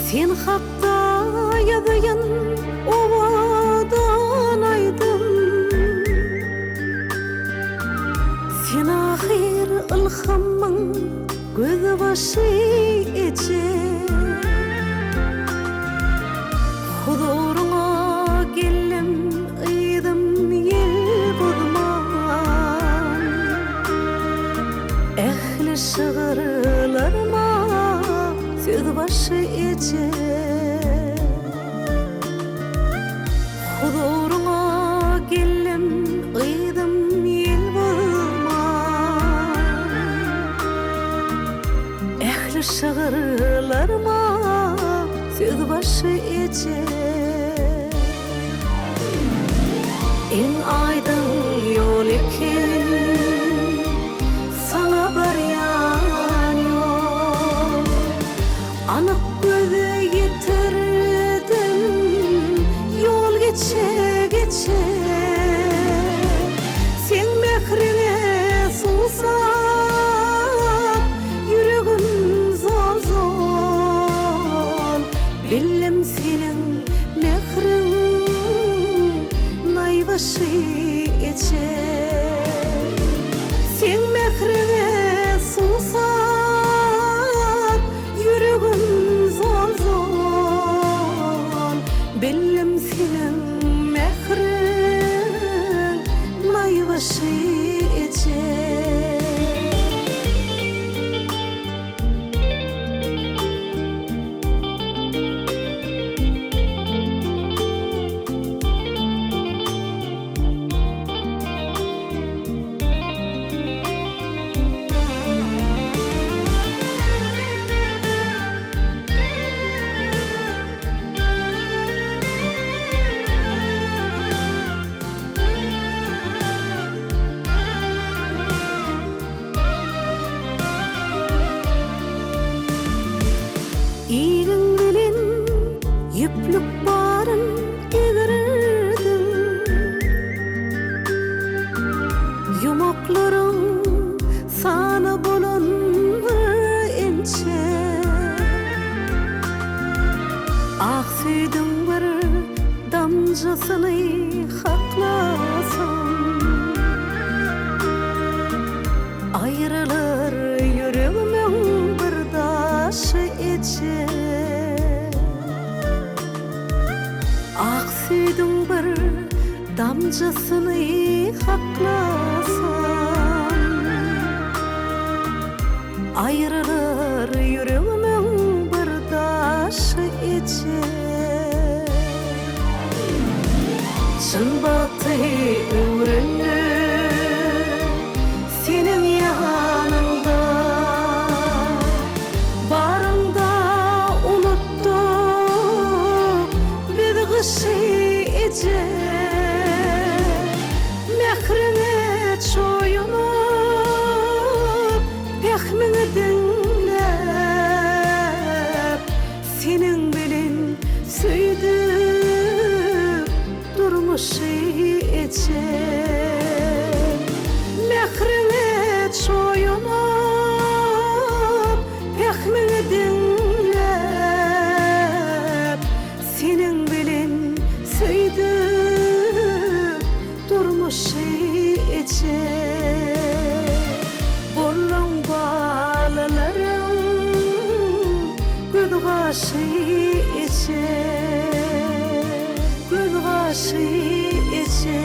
Sen hakta ýazyň owadan aýdym. Sen ahir ilhamyň göz başy eje. Huduruňa geldim ýydym ýel bolman. Ähli şygyrlarma söz başı eje. Huduruňa geldim ýydym ýel bolman. Ähli şygyrlarma söz başı eje. En aydın ýol eken sana barýan ýok. Anyk göze ýetirdim ýol geçe geçe. Sen mehrine susap ýüregim zol zol. Billim senin mehrin naýbaşy eje. Sen mehrine susap ýüregim zol zol. Billim senin mehrin naýbaşy eje. İğin bilen yüplük barın egirirdim. Yumaklarım sana bolan ençe. Ah süydüm bir damjasyny haklasam. Ayrılır yüreğimin bir daşı eje. Ak süydüm bir damjasyny haklasam. Ayrılır yüreğimin bir daşı eje. Çyn baty öwrenli senin ýanynda. Barynda unuttuk biz gysy eje. Mehrine çoýunup pehmini dinlep. Senin bilen süýdük durmuşy eje. Mehrine çoýunup pehmini dinlep. Senin bilen süýdük durmuşy eje. Bolan balalaryň göz başy eje. Göz başy eje.